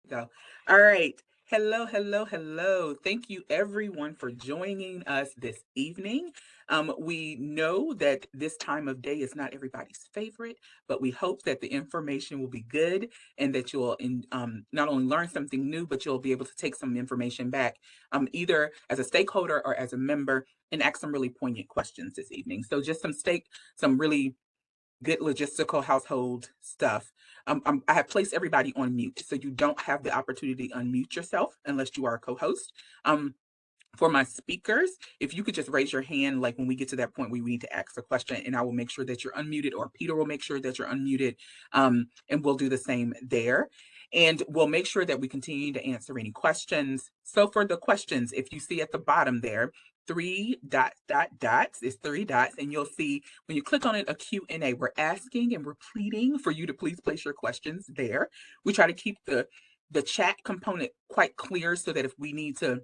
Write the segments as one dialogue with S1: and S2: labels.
S1: Go. All right. Hello, hello, hello. Thank you everyone for joining us this evening. We know that this time of day is not everybody's favorite, but we hope that the information will be good and that not only learn something new, but you'll be able to take some information back, either as a stakeholder or as a member, and ask some really poignant questions this evening. So just some really good logistical household stuff. I have placed everybody on mute, so you don't have the opportunity to unmute yourself unless you are a co-host. Um, for my speakers, if you could just raise your hand, like when we get to that point where we need to ask a question, and I will make sure that you're unmuted, or Peter will make sure that you're unmuted, and we'll do the same there. And we'll make sure that we continue to answer any questions. So for the questions, if you see at the bottom there, dots, it's three dots, and you'll see when you click on it, a Q&A. We're asking and we're pleading for you to please place your questions there. We try to keep the chat component quite clear so that if we need to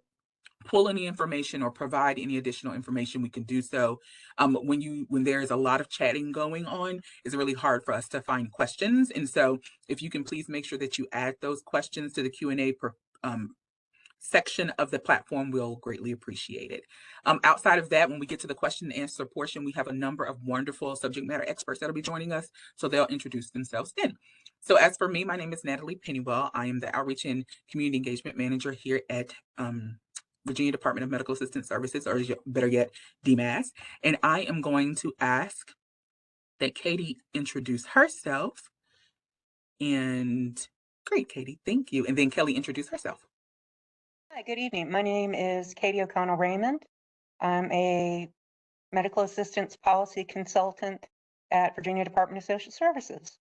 S1: pull any information or provide any additional information, we can do so. When there is a lot of chatting going on, it's really hard for us to find questions. And so if you can please make sure that you add those questions to the Q&A section of the platform, we'll greatly appreciate it. Outside of that, when we get to the question and answer portion, we have a number of wonderful subject matter experts that'll be joining us, so they'll introduce themselves then. So as for me, my name is Natalie Pennywell. I am the Outreach and Community Engagement Manager here at Virginia Department of Medical Assistance Services, or better yet, DMAS. And I am going to ask that Katie introduce herself. And great, Katie, thank you. And then Kelly introduce herself.
S2: Hi, good evening. My name is Katie O'Connell Raymond. I'm a medical assistance policy consultant at Virginia Department of Social Services.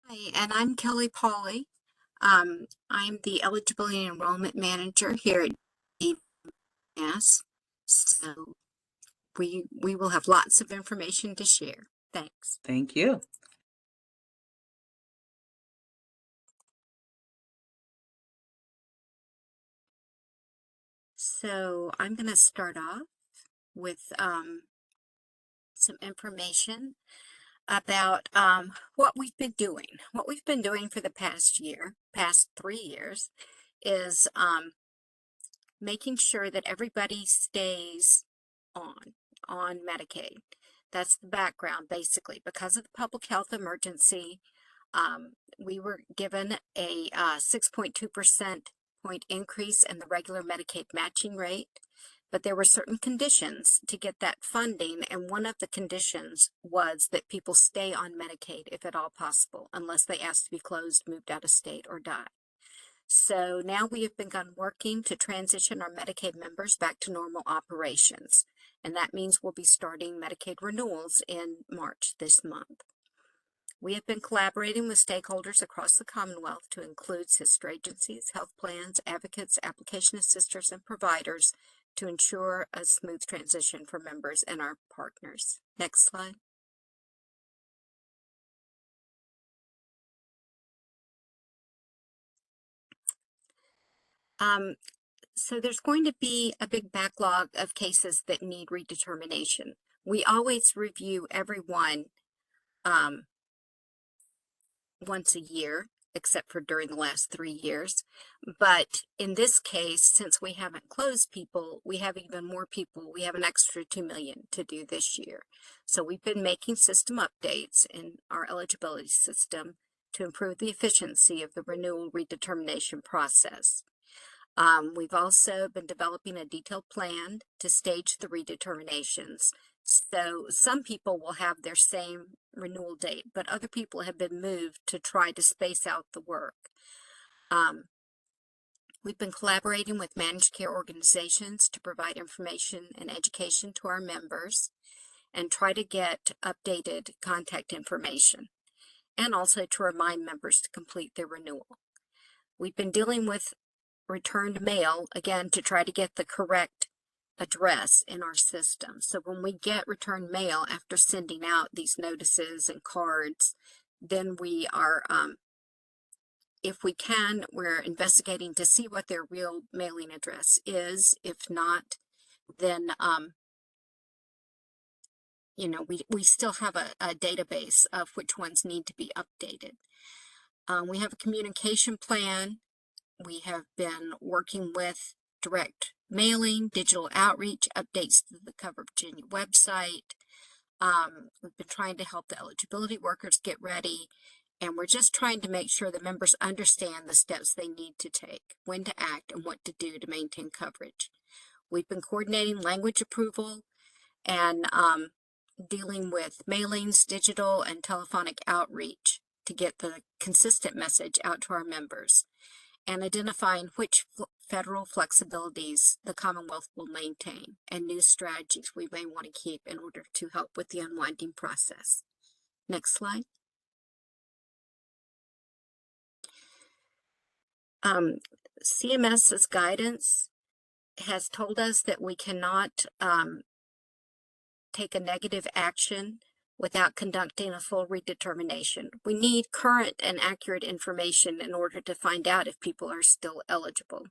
S3: Hi, and I'm Kelly Pauley. I'm the Eligibility and Enrollment Manager here at DMAS. So we will have lots of information to share. Thanks.
S1: Thank you.
S3: So I'm going to start off with some information about what we've been doing. What we've been doing for the past 3 years, is making sure that everybody stays on Medicaid. That's the background, basically. Because of the public health emergency, we were given a 6.2% point increase in the regular Medicaid matching rate, but there were certain conditions to get that funding, and one of the conditions was that people stay on Medicaid if at all possible, unless they ask to be closed, moved out of state, or die. So now we have begun working to transition our Medicaid members back to normal operations, and that means we'll be starting Medicaid renewals in March this month. We have been collaborating with stakeholders across the Commonwealth to include sister agencies, health plans, advocates, application assisters, and providers to ensure a smooth transition for members and our partners. Next slide. So there's going to be a big backlog of cases that need redetermination. We always review everyone once a year, except for during the last 3 years. But in this case, since we haven't closed people, we have even more people. We have an extra 2 million to do this year. So we've been making system updates in our eligibility system to improve the efficiency of the renewal redetermination process. We've also been developing a detailed plan to stage the redeterminations. So some people will have their same renewal date, but other people have been moved to try to space out the work. We've been collaborating with managed care organizations to provide information and education to our members and try to get updated contact information, and also to remind members to complete their renewal. We've been dealing with returned mail, again, to try to get the correct address in our system. So when we get returned mail after sending out these notices and cards, then we are, if we can, we're investigating to see what their real mailing address is. If not, then you know, we still have a database of which ones need to be updated. We have a communication plan. We have been working with direct mailing, digital outreach, updates to the Cover Virginia website. We've been trying to help the eligibility workers get ready, and we're just trying to make sure the members understand the steps they need to take, when to act, and what to do to maintain coverage. We've been coordinating language approval and dealing with mailings, digital, and telephonic outreach to get the consistent message out to our members, and identifying which federal flexibilities the Commonwealth will maintain and new strategies we may want to keep in order to help with the unwinding process. Next slide. CMS's guidance has told us that we cannot take a negative action without conducting a full redetermination. We need current and accurate information in order to find out if people are still eligible.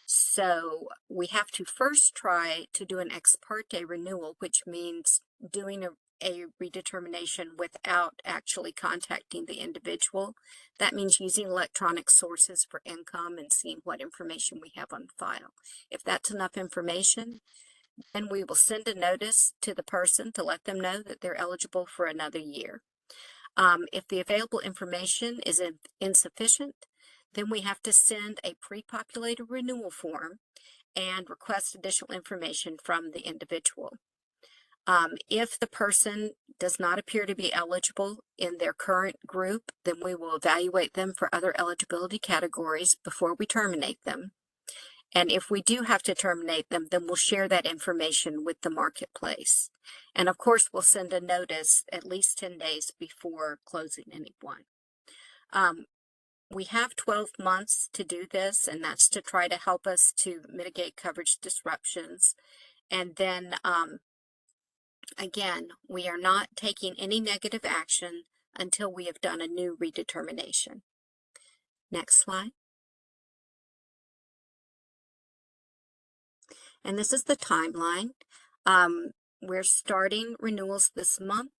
S3: So we have to first try to do an ex parte renewal, which means doing a redetermination without actually contacting the individual. That means using electronic sources for income and seeing what information we have on file. If that's enough information, then we will send a notice to the person to let them know that they're eligible for another year. If the available information is insufficient, then we have to send a pre-populated renewal form and request additional information from the individual. If the person does not appear to be eligible in their current group, then we will evaluate them for other eligibility categories before we terminate them. And if we do have to terminate them, then we'll share that information with the marketplace. And of course, we'll send a notice at least 10 days before closing anyone. We have 12 months to do this, and that's to try to help us to mitigate coverage disruptions. And then, again, we are not taking any negative action until we have done a new redetermination. Next slide. And this is the timeline. We're starting renewals this month.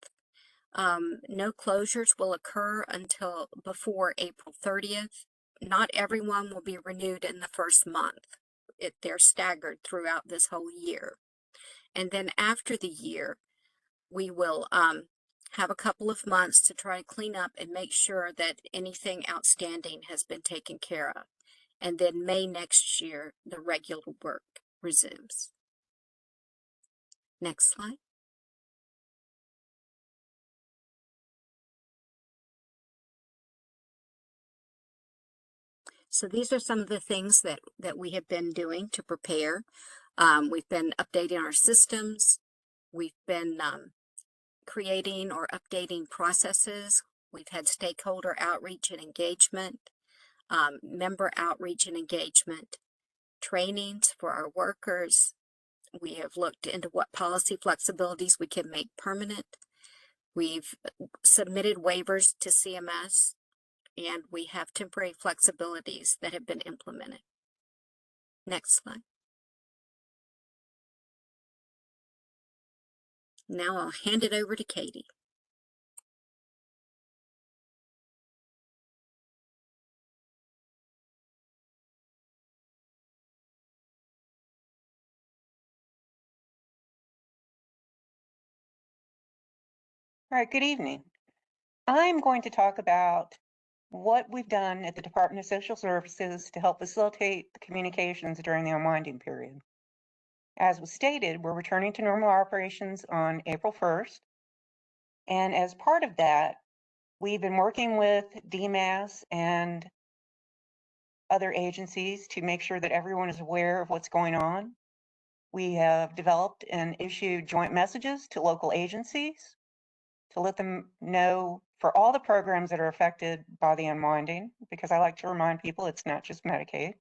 S3: No closures will occur until before April 30th. Not everyone will be renewed in the first month. They're staggered throughout this whole year. And then after the year, we will have a couple of months to try to clean up and make sure that anything outstanding has been taken care of. And then May next year, the regular work resumes. Next slide. So these are some of the things that we have been doing to prepare. We've been updating our systems. We've been creating or updating processes. We've had stakeholder outreach and engagement, member outreach and engagement, trainings for our workers. We have looked into what policy flexibilities we can make permanent. We've submitted waivers to CMS, and we have temporary flexibilities that have been implemented. Next slide. Now I'll hand it over to Katie.
S2: All right, good evening. I'm going to talk about what we've done at the Department of Social Services to help facilitate the communications during the unwinding period. As was stated, we're returning to normal operations on April 1st. And as part of that, we've been working with DMAS and other agencies to make sure that everyone is aware of what's going on. We have developed and issued joint messages to local agencies to let them know for all the programs that are affected by the unwinding, because I like to remind people it's not just Medicaid.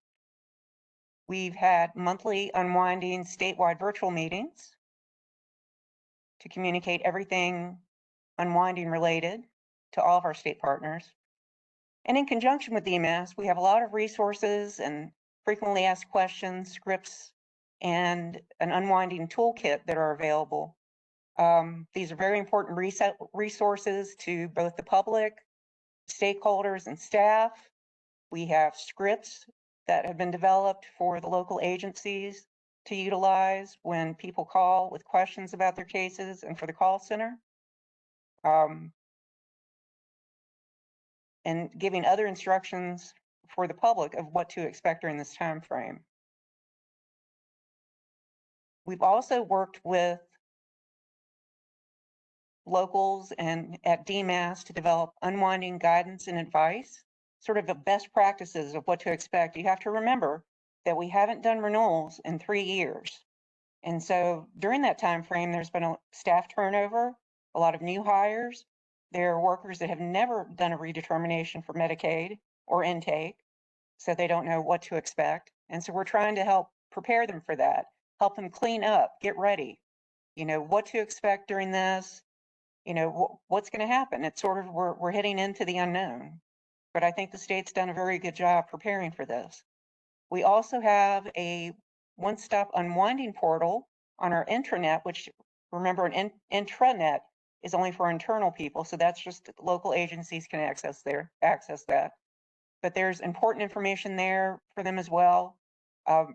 S2: We've had monthly unwinding statewide virtual meetings to communicate everything unwinding related to all of our state partners. And in conjunction with DMAS, we have a lot of resources and frequently asked questions, scripts, and an unwinding toolkit that are available These are very important resources to both the public, stakeholders, and staff. We have scripts that have been developed for the local agencies to utilize when people call with questions about their cases and for the call center. And giving other instructions for the public of what to expect during this time frame. We've also worked with locals and at DMAS to develop unwinding guidance and advice, sort of the best practices of what to expect. You have to remember that we haven't done renewals in 3 years. And so during that time frame, there's been a staff turnover, a lot of new hires. There are workers that have never done a redetermination for Medicaid or intake, so they don't know what to expect. And so we're trying to help prepare them for that, help them clean up, get ready, what to expect during this, what's going to happen. It's sort of, we're heading into the unknown, but I think the state's done a very good job preparing for this. We also have a one-stop unwinding portal on our intranet, which, remember, an intranet is only for internal people, so that's just local agencies can access that. But there's important information there for them as well.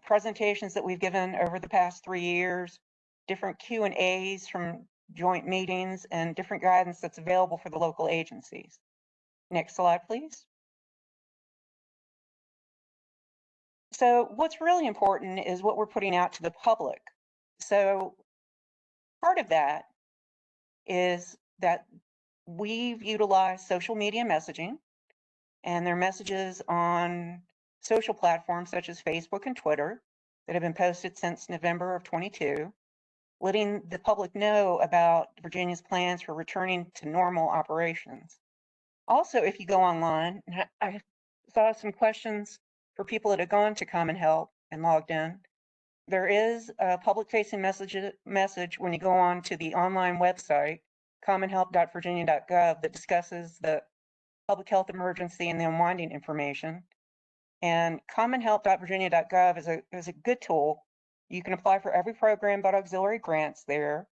S2: Presentations that we've given over the past 3 years, different Q&As from joint meetings, and different guidance that's available for the local agencies. Next slide, please. So what's really important is what we're putting out to the public. So part of that is that we've utilized social media messaging, and their messages on social platforms such as Facebook and Twitter that have been posted since November of 22, letting the public know about Virginia's plans for returning to normal operations. Also, if you go online, I saw some questions for people that have gone to Common Help and logged in. There is a public-facing message when you go on to the online website, commonhelp.virginia.gov, that discusses the public health emergency and the unwinding information. And commonhelp.virginia.gov is a good tool. You can apply for every program but auxiliary grants there.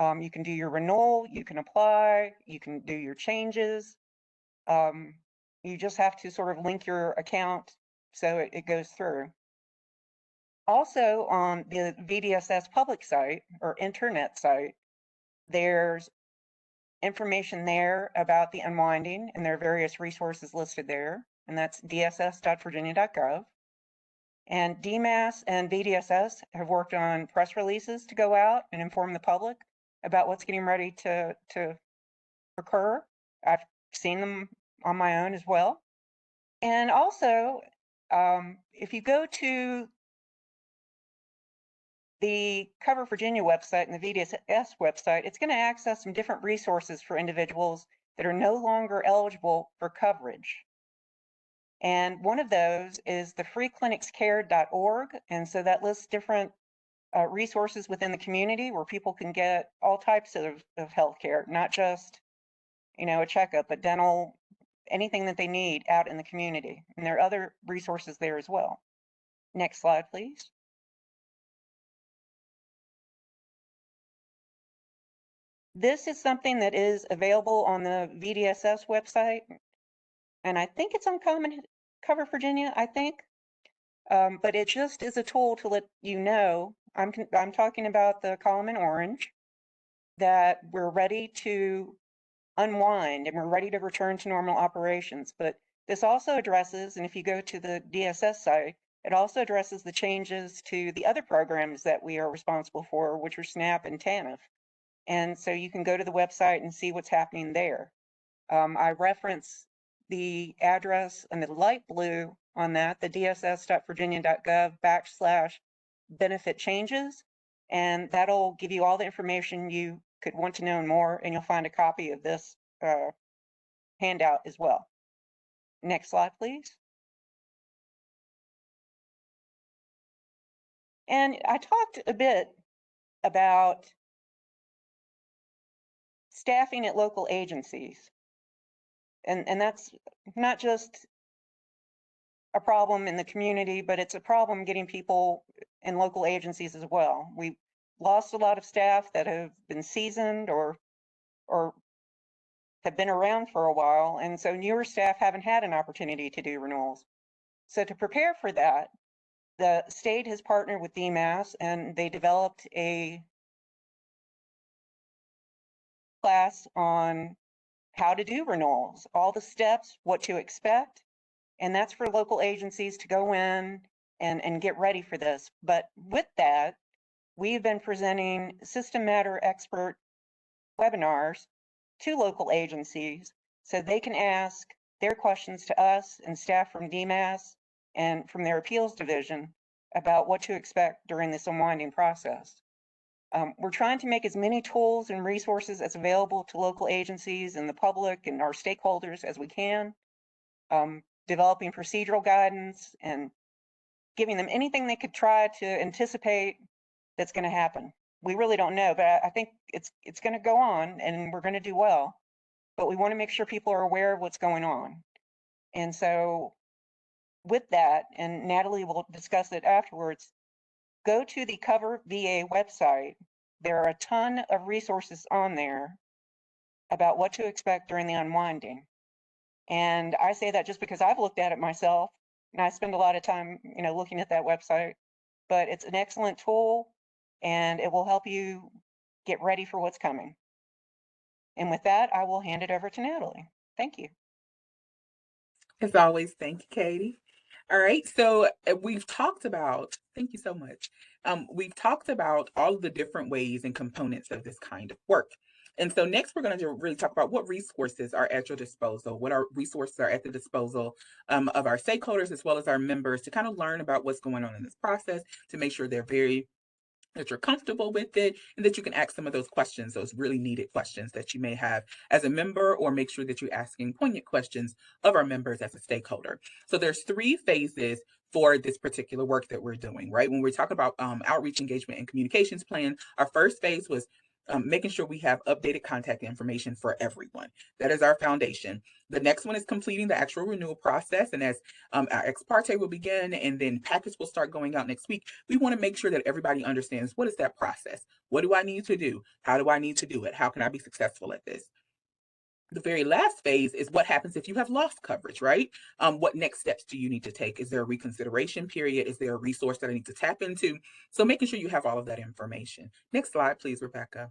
S2: You can do your renewal, you can apply, you can do your changes. You just have to sort of link your account so it goes through. Also on the VDSS public site or internet site, there's information there about the unwinding, and there are various resources listed there, and that's dss.virginia.gov. And DMAS and VDSS have worked on press releases to go out and inform the public about what's getting ready to occur. I've seen them on my own as well. And also, if you go to the Cover Virginia website and the VDSS website, it's going to access some different resources for individuals that are no longer eligible for coverage. And one of those is the freeclinicscare.org. And so that lists different resources within the community where people can get all types of health care, not just, a checkup, but dental, anything that they need out in the community. And there are other resources there as well. Next slide, please. This is something that is available on the VDSS website, and I think it's on Cover Virginia, I think. But it just is a tool to let you know, I'm talking about the column in orange, that we're ready to unwind and we're ready to return to normal operations. But this also addresses, and if you go to the DSS site, it also addresses the changes to the other programs that we are responsible for, which are SNAP and TANF. And so you can go to the website and see what's happening there. I reference the address in the light blue on that, the dss.virginia.gov/benefit changes. And that'll give you all the information you could want to know and more. And you'll find a copy of this handout as well. Next slide, please. And I talked a bit about staffing at local agencies. And that's not just a problem in the community, but it's a problem getting people in local agencies as well. We lost a lot of staff that have been seasoned or have been around for a while, and so newer staff haven't had an opportunity to do renewals. So to prepare for that, the state has partnered with DMAS and they developed a class on how to do renewals, all the steps, what to expect. And that's for local agencies to go in and get ready for this. But with that, we've been presenting system matter expert webinars to local agencies so they can ask their questions to us and staff from DMAS and from their appeals division about what to expect during this unwinding process. We're trying to make as many tools and resources as available to local agencies and the public and our stakeholders as we can, developing procedural guidance and giving them anything they could try to anticipate that's going to happen. We really don't know, but I think it's going to go on and we're going to do well, but we want to make sure people are aware of what's going on. And so with that, and Natalie will discuss it afterwards, go to the Cover VA website. There are a ton of resources on there about what to expect during the unwinding. And I say that just because I've looked at it myself and I spend a lot of time, looking at that website, but it's an excellent tool and it will help you get ready for what's coming. And with that, I will hand it over to Natalie. Thank you.
S1: As always, thank you, Katie. All right, so we've talked about, thank you so much. We've talked about all of the different ways and components of this kind of work. And so next we're going to really talk about what resources are at your disposal, what our resources are at the disposal of our stakeholders as well as our members to kind of learn about what's going on in this process to make sure that you're comfortable with it and that you can ask some of those questions, those really needed questions that you may have as a member, or make sure that you're asking poignant questions of our members as a stakeholder. So there's 3 phases for this particular work that we're doing, right? When we're talking about outreach, engagement, and communications plan, our first phase was making sure we have updated contact information for everyone. That is our foundation. The next one is completing the actual renewal process. And as our ex parte will begin and then packets will start going out next week, we want to make sure that everybody understands, what is that process? What do I need to do? How do I need to do it? How can I be successful at this? The very last phase is what happens if you have lost coverage, right? What next steps do you need to take? Is there a reconsideration period? Is there a resource that I need to tap into? So making sure you have all of that information. Next slide, please, Rebecca.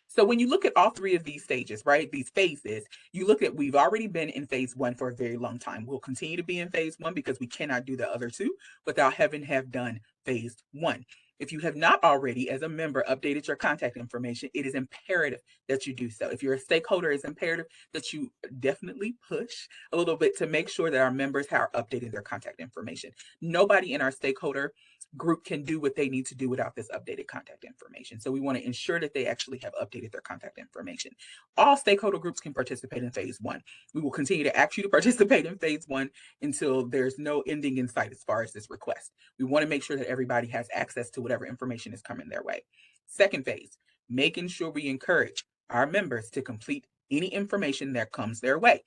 S1: So when you look at all 3 of these stages, right, these phases, you look at, we've already been in phase 1 for a very long time. We'll continue to be in phase 1 because we cannot do the other 2 without having done phase 1. If you have not already, as a member, updated your contact information, it is imperative that you do so. If you're a stakeholder, it's imperative that you definitely push a little bit to make sure that our members are updating their contact information. Nobody in our stakeholder group can do what they need to do without this updated contact information. So we want to ensure that they actually have updated their contact information. All stakeholder groups can participate in phase 1. We will continue to ask you to participate in phase 1 until there's no ending in sight as far as this request. We want to make sure that everybody has access to whatever information is coming their way. Second phase, making sure we encourage our members to complete any information that comes their way,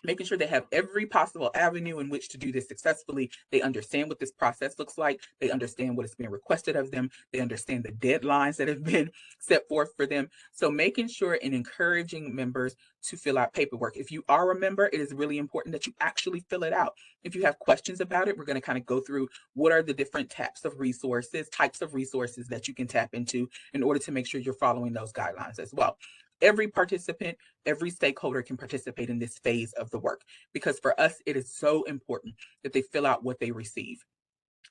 S1: making sure they have every possible avenue in which to do this successfully. They understand what this process looks like. They understand what is being requested of them. They understand the deadlines that have been set forth for them. So making sure and encouraging members to fill out paperwork. If you are a member, it is really important that you actually fill it out. If you have questions about it, we're going to kind of go through what are the different types of resources that you can tap into in order to make sure you're following those guidelines as well. Every participant, every stakeholder can participate in this phase of the work, because for us, it is so important that they fill out what they receive.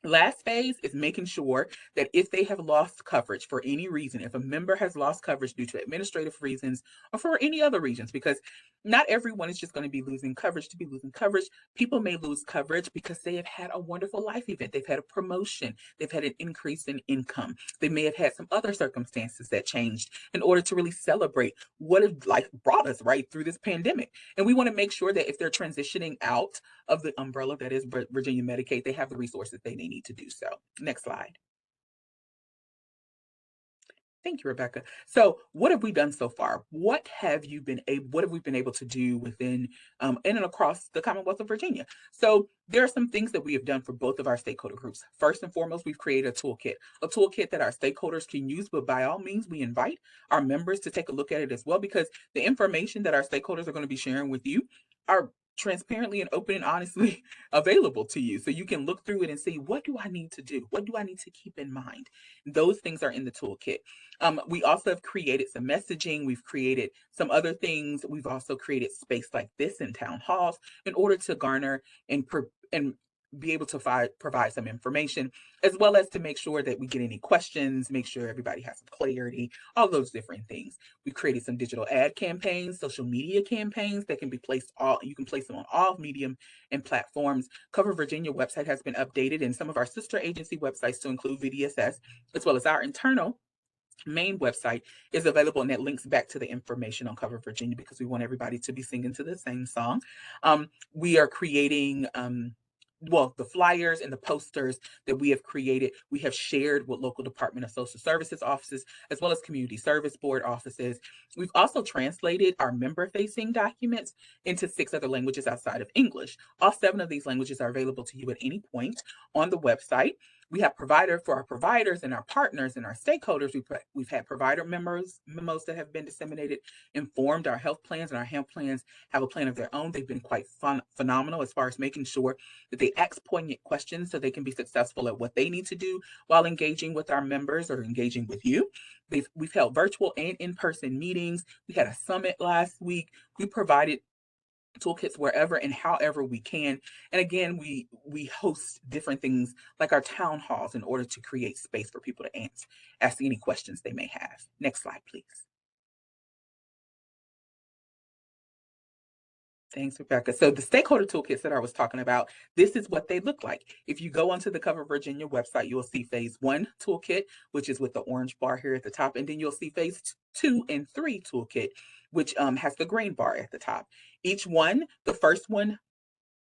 S1: Last phase is making sure that if they have lost coverage for any reason, if a member has lost coverage due to administrative reasons or for any other reasons, because not everyone is just going to be losing coverage to be losing coverage. People may lose coverage because they have had a wonderful life event. They've had a promotion. They've had an increase in income. They may have had some other circumstances that changed in order to really celebrate what life brought us right through this pandemic. And we want to make sure that if they're transitioning out of the umbrella that is Virginia Medicaid, they have the resources they need to do so. Next slide. Thank you, Rebecca. So, what have we done so far? What have we been able to do within in and across the Commonwealth of Virginia? So, there are some things that we have done for both of our stakeholder groups. First and foremost, we've created a toolkit that our stakeholders can use, but by all means, we invite our members to take a look at it as well, because the information that our stakeholders are going to be sharing with you are transparently and open and honestly available to you. So you can look through it and see, what do I need to do? What do I need to keep in mind? Those things are in the toolkit. We also have created some messaging. We've created some other things. We've also created space like this in town halls in order to garner and be able to provide some information, as well as to make sure that we get any questions, make sure everybody has some clarity, all those different things. We've created some digital ad campaigns, social media campaigns that can be you can place them on all medium and platforms. Cover Virginia website has been updated, and some of our sister agency websites to include VDSS, as well as our internal main website is available, and it links back to the information on Cover Virginia because we want everybody to be singing to the same song. We are creating the flyers and the posters that we have created, we have shared with local Department of Social Services offices, as well as Community Service Board offices. We've also translated our member-facing documents into 6 other languages outside of English. All 7 of these languages are available to you at any point on the website. We have for our providers and our partners and our stakeholders. We've had provider memos that have been disseminated, informed our health plans, and our health plans have a plan of their own. They've been quite phenomenal as far as making sure that they ask poignant questions so they can be successful at what they need to do while engaging with our members or engaging with you. We've held virtual and in-person meetings. We had a summit last week. We provided toolkits wherever and however we can. And again, we host different things like our town halls in order to create space for people to ask any questions they may have. Next slide, please. Thanks, Rebecca. So the stakeholder toolkits that I was talking about, this is what they look like. If you go onto the Cover Virginia website, you'll see phase 1 toolkit, which is with the orange bar here at the top. And then you'll see phase 2 and 3 toolkit, which has the green bar at the top. Each one, the first one,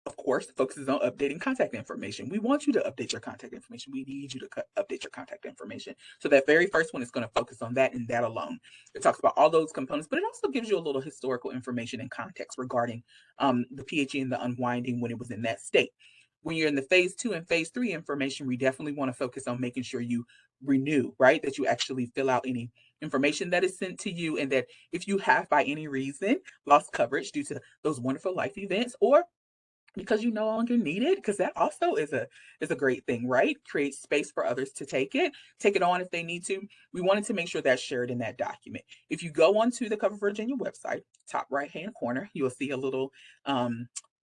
S1: of course, focuses on updating contact information. We want you to update your contact information. We need you to update your contact information. So that very first one is going to focus on that and that alone. It talks about all those components, but it also gives you a little historical information and context regarding the PHE and the unwinding when it was in that state. When you're in the phase 2 and phase 3 information, we definitely want to focus on making sure you renew, right? That you actually fill out any information that is sent to you, and that if you have by any reason lost coverage due to those wonderful life events, or because you no longer need it, because that also is a great thing, right? Create space for others to take it on if they need to. We wanted to make sure that's shared in that document. If you go onto the Cover Virginia website, top right hand corner, you'll see a little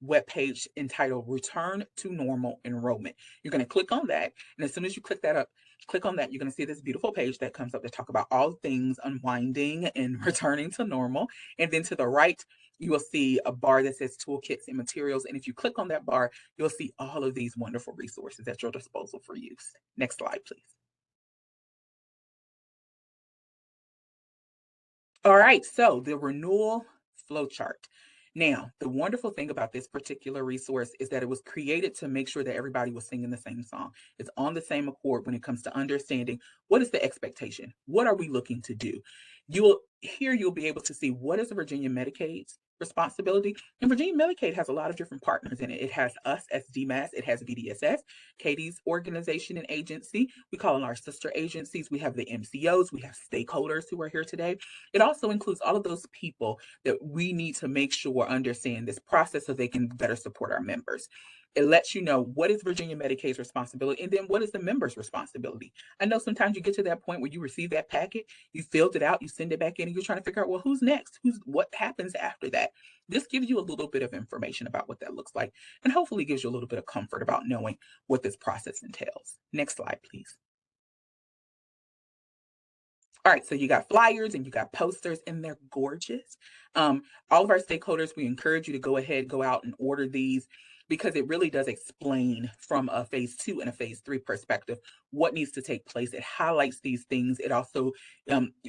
S1: web page entitled Return to Normal Enrollment. You're going to click on that, and as soon as you click on that, you're going to see this beautiful page that comes up to talk about all things unwinding and returning to normal. And then to the right, you will see a bar that says toolkits and materials. And if you click on that bar, you'll see all of these wonderful resources at your disposal for use. Next slide, please. All right, so the renewal flowchart. Now, the wonderful thing about this particular resource is that it was created to make sure that everybody was singing the same song. It's on the same accord when it comes to understanding what is the expectation? What are we looking to do? You'll be able to see what is the Virginia Medicaid's responsibility. And Virginia Medicaid has a lot of different partners in it. It has us as DMAS, it has VDSS, Katie's organization and agency. We call them our sister agencies. We have the MCOs, we have stakeholders who are here today. It also includes all of those people that we need to make sure understand this process so they can better support our members. It lets you know what is Virginia Medicaid's responsibility, and then what is the member's responsibility. I know sometimes you get to that point where you receive that packet, you filled it out, you send it back in, and you're trying to figure out, well, who's next? What happens after that? This gives you a little bit of information about what that looks like, and hopefully gives you a little bit of comfort about knowing what this process entails. Next slide, please. All right, so you got flyers and you got posters, and they're gorgeous. All of our stakeholders, we encourage you to go out and order these, because it really does explain from a phase 2 and a phase 3 perspective what needs to take place. It highlights these things. It also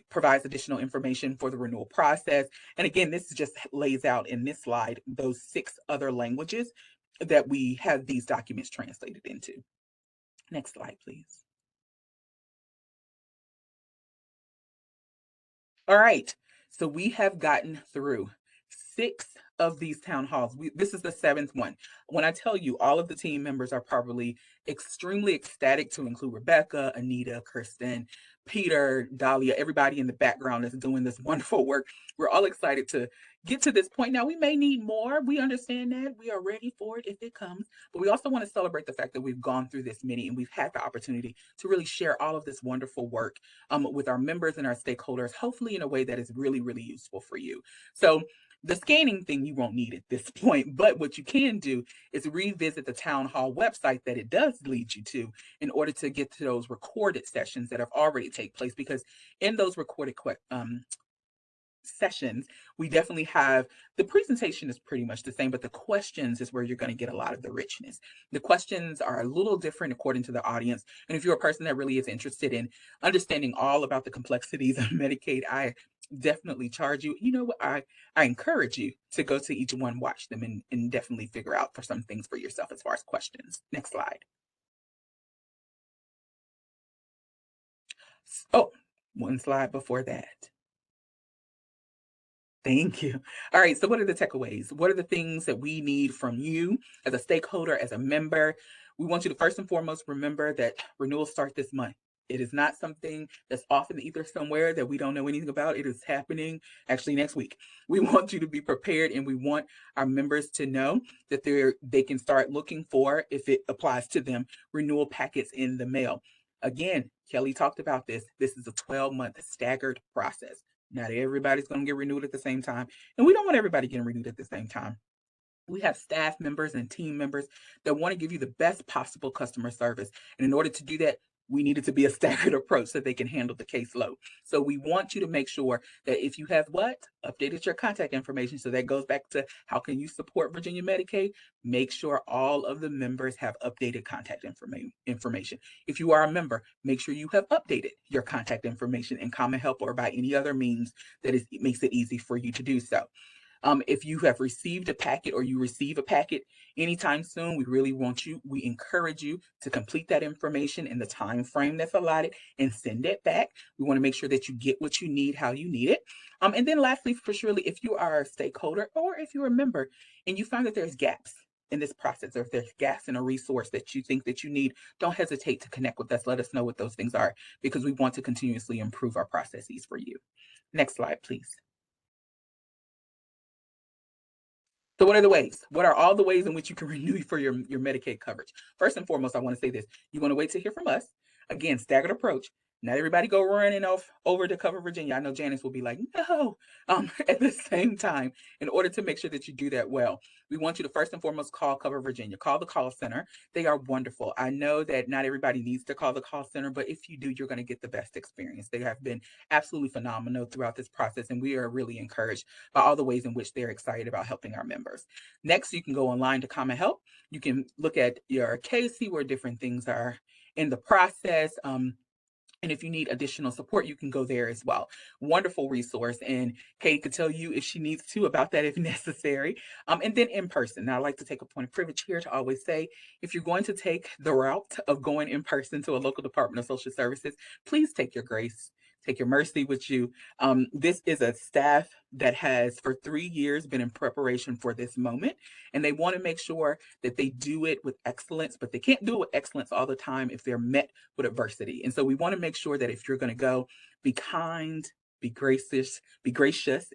S1: provides additional information for the renewal process. And again, this just lays out in this slide those 6 other languages that we have these documents translated into. Next slide, please. All right. So we have gotten through 6 of these town halls. This is the 7th one. When I tell you, all of the team members are probably extremely ecstatic, to include Rebecca, Anita, Kristen, Peter, Dahlia, everybody in the background that's doing this wonderful work. We're all excited to get to this point. Now, we may need more. We understand that. We are ready for it if it comes. But we also want to celebrate the fact that we've gone through this many and we've had the opportunity to really share all of this wonderful work with our members and our stakeholders, hopefully in a way that is really, really useful for you. So the scanning thing you won't need at this point, but what you can do is revisit the town hall website that it does lead you to in order to get to those recorded sessions that have already take place, because in those recorded sessions, we definitely have, the presentation is pretty much the same, but the questions is where you're going to get a lot of the richness. The questions are a little different according to the audience. And if you're a person that really is interested in understanding all about the complexities of Medicaid, I definitely charge you. You know what? I encourage you to go to each one, watch them, and definitely figure out for some things for yourself as far as questions. Next slide. Oh, one slide before that. Thank you. All right. So, what are the takeaways? What are the things that we need from you as a stakeholder, as a member? We want you to first and foremost remember that renewals start this month. It is not something that's off in the ether somewhere that we don't know anything about. It is happening actually next week. We want you to be prepared, and we want our members to know that they can start looking for, if it applies to them, renewal packets in the mail. Again, Kelly talked about this. This is a 12-month staggered process. Not everybody's going to get renewed at the same time. And we don't want everybody getting renewed at the same time. We have staff members and team members that want to give you the best possible customer service. And in order to do that, we need it to be a staggered approach so they can handle the caseload. So we want you to make sure that if you have updated your contact information. So that goes back to how can you support Virginia Medicaid? Make sure all of the members have updated contact information. If you are a member, make sure you have updated your contact information in Common Help or by any other means that makes it easy for you to do so. If you have received a packet or you receive a packet anytime soon, we encourage you to complete that information in the time frame that's allotted and send it back. We want to make sure that you get what you need, how you need it. And then lastly, for surely, if you are a stakeholder or if you're a member and you find that there's gaps in this process, or if there's gaps in a resource that you think that you need, don't hesitate to connect with us. Let us know what those things are, because we want to continuously improve our processes for you. Next slide, please. So what are the ways? What are all the ways in which you can renew for your Medicaid coverage? First and foremost, I want to say this. You want to wait to hear from us. Again, staggered approach. Not everybody go running off over to Cover Virginia. I know Janice will be like, no. At the same time, in order to make sure that you do that well, we want you to first and foremost call Cover Virginia. Call the call center. They are wonderful. I know that not everybody needs to call the call center, but if you do, you're going to get the best experience. They have been absolutely phenomenal throughout this process, and we are really encouraged by all the ways in which they're excited about helping our members. Next, you can go online to Common Help. You can look at your case, see where different things are in the process. And if you need additional support, you can go there as well. Wonderful resource. And Kate could tell you if she needs to about that if necessary. And then in person. Now, I like to take a point of privilege here to always say, if you're going to take the route of going in person to a local Department of Social Services, please take your grace, take your mercy with you. This is a staff that has for 3 years been in preparation for this moment, and they want to make sure that they do it with excellence, but they can't do it with excellence all the time if they're met with adversity. And so we want to make sure that if you're going to go, be kind, be gracious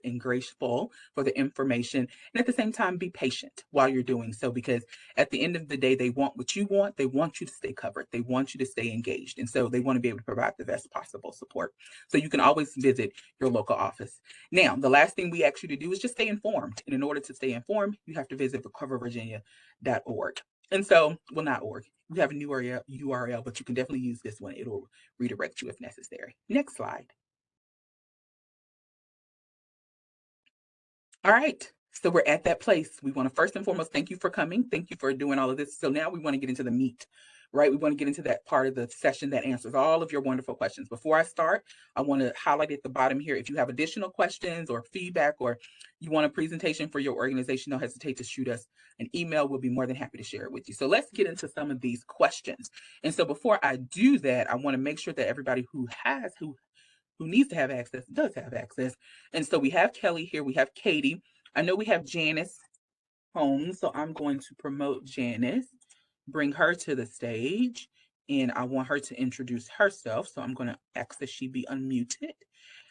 S1: and graceful for the information, and at the same time be patient while you're doing so, because at the end of the day, they want what you want. They want you to stay covered. They want you to stay engaged, and so they want to be able to provide the best possible support. So you can always visit your local office. Now, the last thing we ask you to do is just stay informed, and in order to stay informed, you have to visit recovervirginia.org. And so, well, not org. We have a new URL, but you can definitely use this one. It'll redirect you if necessary. Next slide. All right. So we're at that place. We want to first and foremost thank you for coming. Thank you for doing all of this. So now we want to get into the meat, right? We want to get into that part of the session that answers all of your wonderful questions. Before I start, I want to highlight at the bottom here, if you have additional questions or feedback, or you want a presentation for your organization, don't hesitate to shoot us an email. We'll be more than happy to share it with you. So let's get into some of these questions. And so before I do that, I want to make sure that everybody who who needs to have access does have access. And so we have Kelly here, we have Katie. I know we have Janice Holmes, so I'm going to promote Janice, bring her to the stage, and I want her to introduce herself. So I'm going to ask that she be unmuted.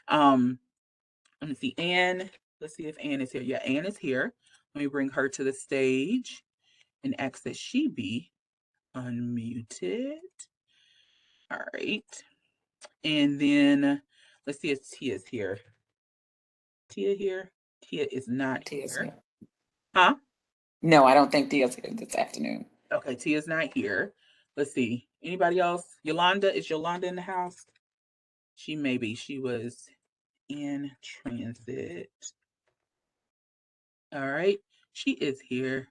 S1: Let me see, Anne. Let's see if Anne is here. Yeah, Anne is here. Let me bring her to the stage and ask that she be unmuted. All right. And then let's see if Tia's here. Tia here? Tia is not
S4: Tia's
S1: here.
S4: here.
S1: Huh?
S4: No, I don't think Tia's here this afternoon.
S1: Okay, Tia's not here. Let's see. Anybody else? Yolanda, is Yolanda in the house? She was in transit. All right, she is here.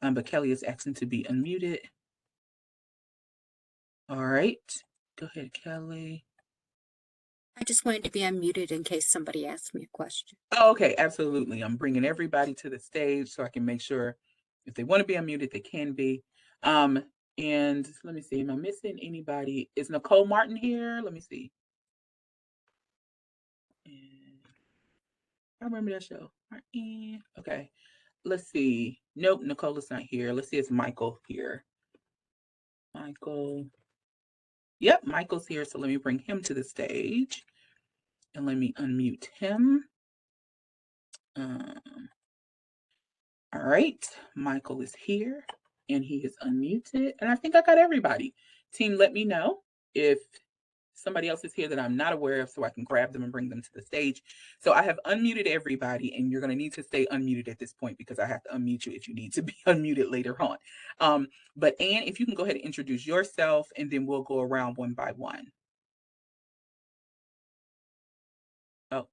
S1: But Kelly is asking to be unmuted. All right, go ahead, Kelly.
S3: I just wanted to be unmuted in case somebody asked me a question.
S1: Oh, okay, absolutely. I'm bringing everybody to the stage so I can make sure if they want to be unmuted, they can be. And let me see, am I missing anybody? Is Nicole Martin here? Let me see. And I remember that show. Martin. Okay, let's see. Nope, Nicole is not here. Let's see, is Michael here? Michael. Yep, Michael's here. So let me bring him to the stage and let me unmute him. All right, Michael is here and he is unmuted. And I think I got everybody. Team, let me know if somebody else is here that I'm not aware of so I can grab them and bring them to the stage. So I have unmuted everybody, and you're going to need to stay unmuted at this point because I have to unmute you if you need to be unmuted later on. But Anne, if you can go ahead and introduce yourself, and then we'll go around one by one. Oh.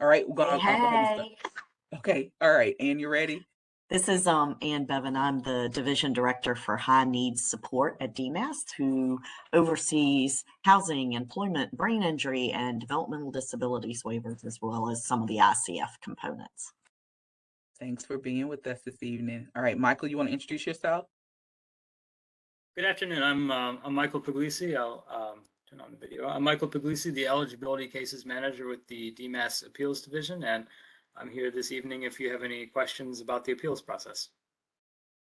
S1: All right, I'll go ahead and start. Okay, all right, Anne, you ready?
S5: This is Ann Bevan. I'm the Division Director for High Needs Support at DMAS, who oversees housing, employment, brain injury, and developmental disabilities waivers, as well as some of the ICF components.
S1: Thanks for being with us this evening. All right, Michael, you want to introduce yourself?
S6: Good afternoon. I'm Michael Puglisi. I'll turn on the video. I'm Michael Puglisi, the Eligibility Cases Manager with the DMAS Appeals Division, and I'm here this evening if you have any questions about the appeals process.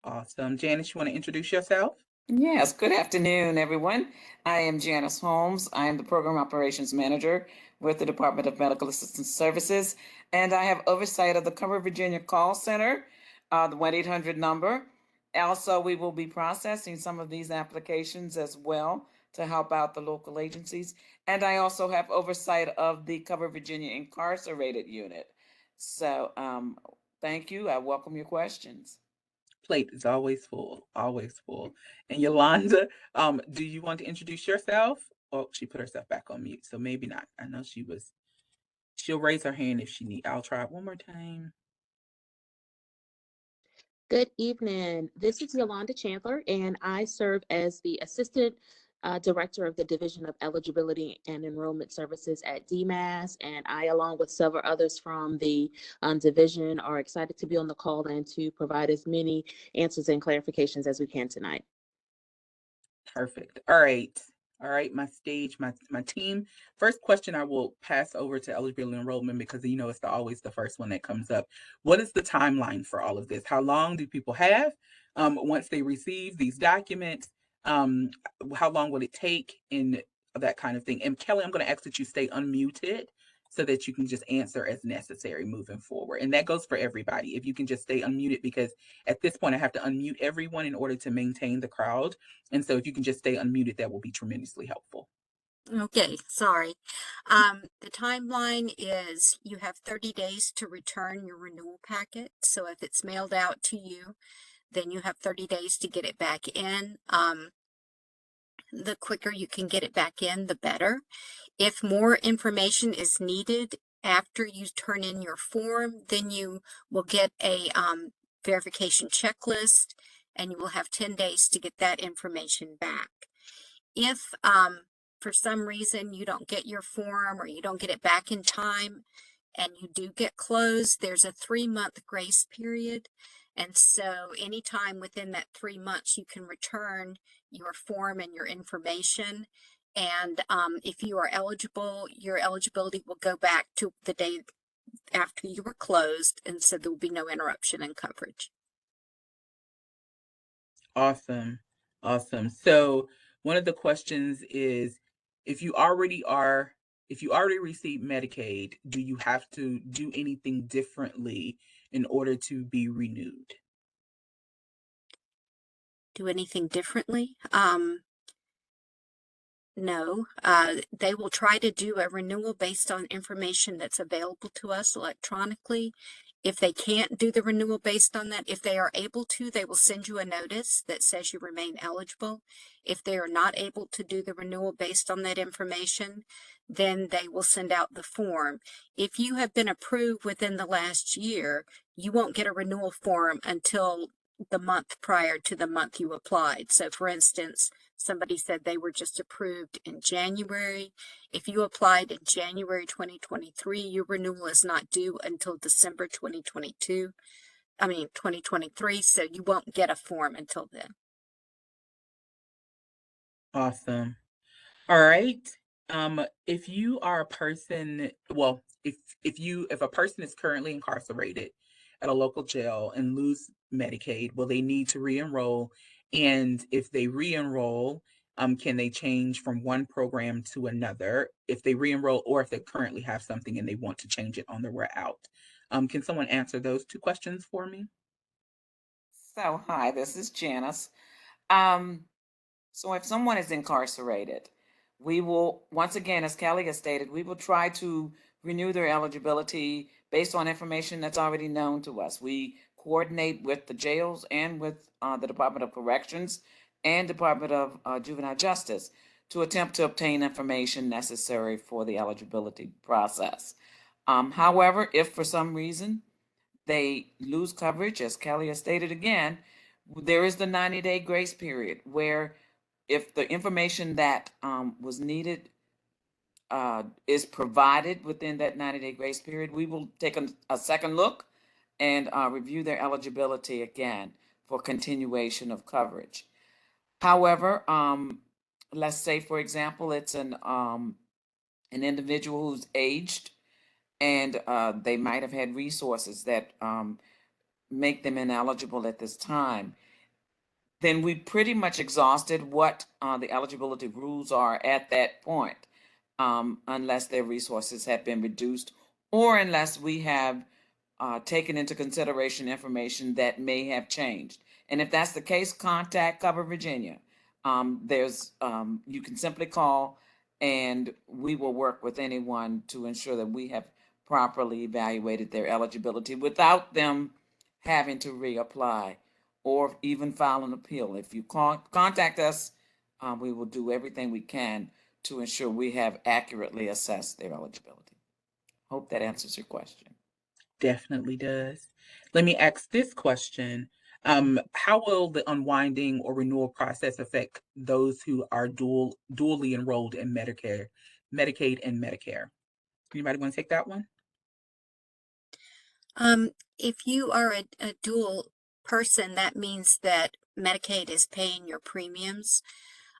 S1: Awesome. Janice, you want to introduce yourself?
S4: Yes, good afternoon, everyone. I am Janice Holmes. I am the Program Operations Manager with the Department of Medical Assistance Services, and I have oversight of the Cover Virginia Call Center, the 1-800 number. Also, we will be processing some of these applications as well to help out the local agencies. And I also have oversight of the Cover Virginia Incarcerated Unit. So thank you. I welcome your questions.
S1: Plate is always full, always full. And Yolanda, do you want to introduce yourself? Oh, she put herself back on mute, so maybe not. I know she'll raise her hand if she needs. I'll try it one more time.
S7: Good evening. This is Yolanda Chandler, and I serve as the Assistant Director of the Division of Eligibility and Enrollment Services at DMAS. And I, along with several others from the division, are excited to be on the call and to provide as many answers and clarifications as we can tonight.
S1: Perfect. All right. All right, my team. First question I will pass over to eligibility and enrollment because it's always the first one that comes up. What is the timeline for all of this? How long do people have once they receive these documents? How long will it take and that kind of thing? And Kelly, I'm going to ask that you stay unmuted so that you can just answer as necessary moving forward. And that goes for everybody. If you can just stay unmuted, because at this point I have to unmute everyone in order to maintain the crowd. And so if you can just stay unmuted, that will be tremendously helpful.
S3: Okay, sorry. The timeline is you have 30 days to return your renewal packet. So if it's mailed out to you, then you have 30 days to get it back in. The quicker you can get it back in, the better. If more information is needed after you turn in your form, then you will get a verification checklist, and you will have 10 days to get that information back. If for some reason you don't get your form or you don't get it back in time and you do get closed, there's a 3-month grace period. And so anytime within that 3 months, you can return your form and your information. And if you are eligible, your eligibility will go back to the day after you were closed. And so there will be no interruption in coverage.
S1: Awesome. Awesome. So one of the questions is if you already receive Medicaid, do you have to do anything differently in order to be renewed?
S3: Do anything differently? No, they will try to do a renewal based on information that's available to us electronically. If they can't do the renewal based on that, if they are able to, they will send you a notice that says you remain eligible. If they are not able to do the renewal based on that information, then they will send out the form. If you have been approved within the last year, you won't get a renewal form until the month prior to the month you applied. So for instance, somebody said they were just approved in January. If you applied in January 2023, your renewal is not due until December 2023, so you won't get a form until then.
S1: Awesome. All right. If you are a person, well, if a person is currently incarcerated at a local jail and lose Medicaid, will they need to re-enroll? And if they re-enroll, can they change from one program to another if they re-enroll or if they currently have something and they want to change it on their way out? Can someone answer those two questions for me?
S4: So, hi, this is Janice. So if someone is incarcerated, we will, once again, as Kelly has stated, we will try to renew their eligibility based on information that's already known to us. We coordinate with the jails and with the Department of Corrections and Department of Juvenile Justice to attempt to obtain information necessary for the eligibility process. However, if for some reason they lose coverage, as Kelly has stated again, there is the 90-day grace period where if the information that was needed is provided within that 90-day grace period, we will take a second look and review their eligibility again for continuation of coverage. However, let's say, for example, it's an individual who's aged and they might have had resources that make them ineligible at this time. Then we pretty much exhausted what the eligibility rules are at that point, unless their resources have been reduced or unless we have taken into consideration information that may have changed. And if that's the case, contact Cover Virginia. You can simply call and we will work with anyone to ensure that we have properly evaluated their eligibility without them having to reapply or even file an appeal. If you contact us, we will do everything we can to ensure we have accurately assessed their eligibility. Hope that answers your question.
S1: Definitely does. Let me ask this question. How will the unwinding or renewal process affect those who are dually enrolled in Medicaid and Medicare? Anybody want to take that one?
S3: If you are a dual person, that means that Medicaid is paying your premiums,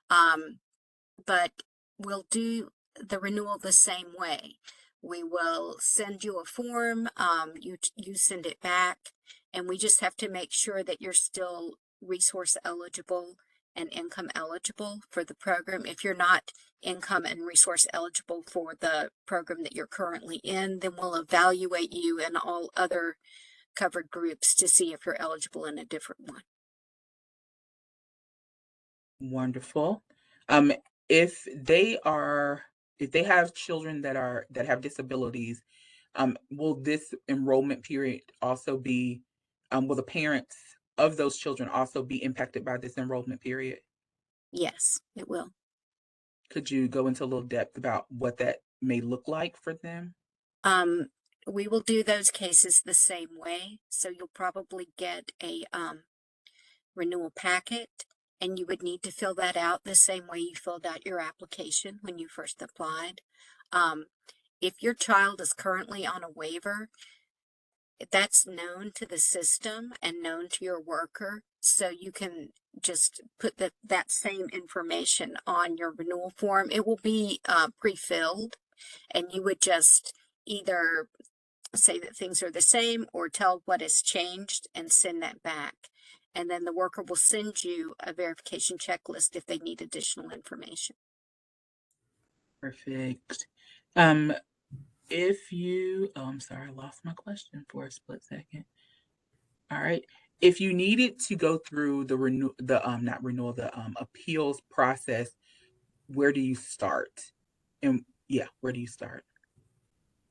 S3: but we'll do the renewal the same way. We will send you a form, you send it back, and we just have to make sure that you're still resource eligible and income eligible for the program. If you're not income and resource eligible for the program that you're currently in, then we'll evaluate you and all other covered groups to see if you're eligible in a different one.
S1: Wonderful. If they have children that have disabilities, will this enrollment period also be, will the parents of those children also be impacted by this enrollment period?
S3: Yes, it will.
S1: Could you go into a little depth about what that may look like for them?
S3: We will do those cases the same way. So you'll probably get a renewal packet, and you would need to fill that out the same way you filled out your application when you first applied. If your child is currently on a waiver, that's known to the system and known to your worker. So you can just put that same information on your renewal form. It will be pre-filled, and you would just either say that things are the same or tell what has changed and send that back. And then the worker will send you a verification checklist if they need additional information.
S1: Perfect. I'm sorry, I lost my question for a split second. All right. If you needed to go through the appeals process, where do you start? And yeah, where do you start?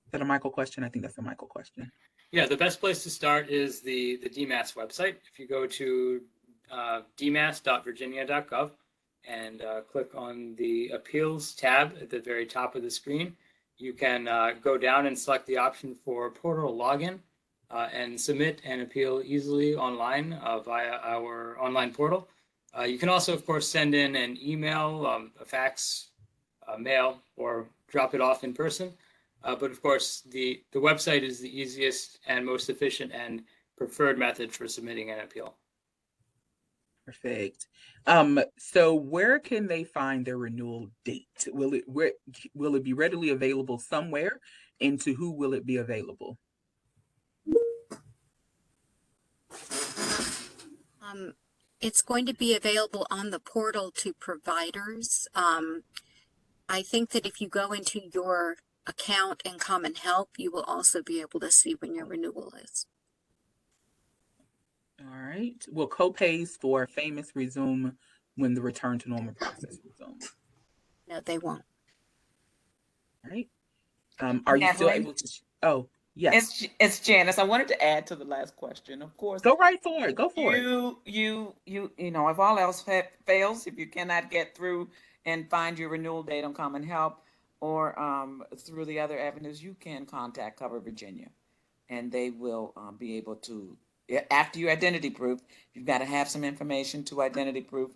S1: Is that a Michael question? I think that's a Michael question.
S6: Yeah, the best place to start is the DMAS website. If you go to dmas.virginia.gov and click on the appeals tab at the very top of the screen, you can go down and select the option for portal login and submit an appeal easily online via our online portal. You can also, of course, send in an email, a fax, mail, or drop it off in person. But of course, the website is the easiest and most efficient and preferred method for submitting an appeal.
S1: Perfect. So where can they find their renewal date? Will it be readily available somewhere? And to who will it be available?
S3: It's going to be available on the portal to providers. I think that if you go into your account in Common Help, you will also be able to see when your renewal is.
S1: All right. Will co-pays for Famous resume when the return to normal process resumes?
S3: No, they won't.
S1: All right. Are you still
S4: Kathleen?
S1: able to? Oh, yes.
S4: It's Janice. I wanted to add to the last question. Of course,
S1: Go right for it. Go for it.
S4: you know, if all else fails, if you cannot get through and find your renewal date on Common Help or through the other avenues, you can contact Cover Virginia, and they will be able to, after your identity proof, you've got to have some information to identity proof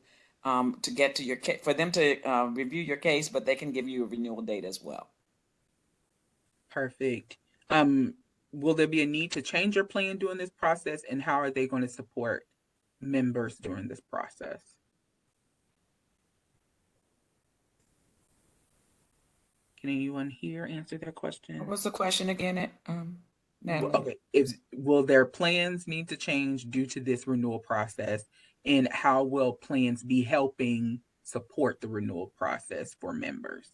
S4: to get to your for them to review your case, but they can give you a renewal date as well.
S1: Perfect. Will there be a need to change your plan during this process, and how are they going to support members during this process? Can anyone here answer that question?
S4: What was the question again, Natalie?
S1: Okay. Will their plans need to change due to this renewal process, and how will plans be helping support the renewal process for members?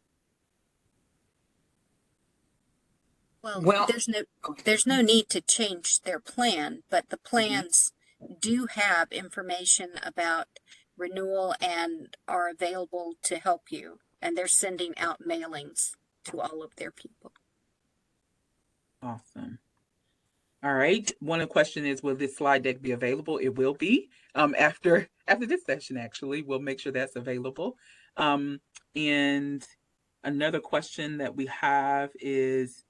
S3: Well, there's no need to change their plan, but the plans do have information about renewal and are available to help you. And they're sending out mailings to all of their people.
S1: Awesome. All right. One question is, will this slide deck be available? It will be after this session, actually. We'll make sure that's available. And another question that we have is,